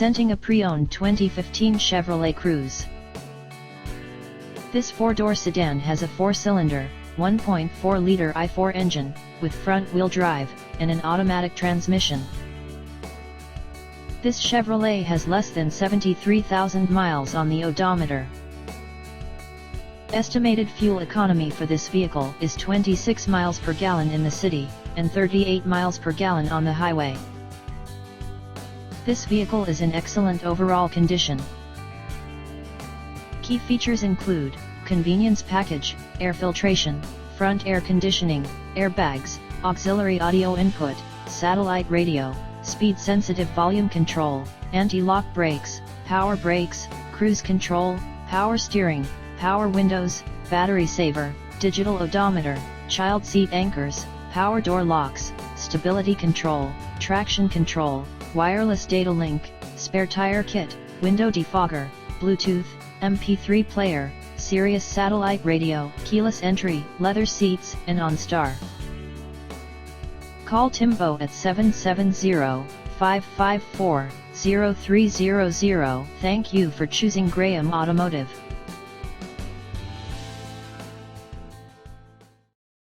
Presenting a pre-owned 2015 Chevrolet Cruze. This four-door sedan has a four-cylinder, 1.4-liter i4 engine, with front-wheel drive, and an automatic transmission. This Chevrolet has less than 73,000 miles on the odometer. Estimated fuel economy for this vehicle is 26 miles per gallon in the city, and 38 miles per gallon on the highway. This vehicle is in excellent overall condition. Key features include convenience package, air filtration, front air conditioning, airbags, auxiliary audio input, satellite radio, speed-sensitive volume control, anti-lock brakes, power brakes, cruise control, power steering, power windows, battery saver, digital odometer, child seat anchors, power door locks, stability control, traction control, wireless data link, spare tire kit, window defogger, Bluetooth, MP3 player, Sirius satellite radio, keyless entry, leather seats, and OnStar. Call Timbo at 770-554-0300. Thank you for choosing Graham Automotive.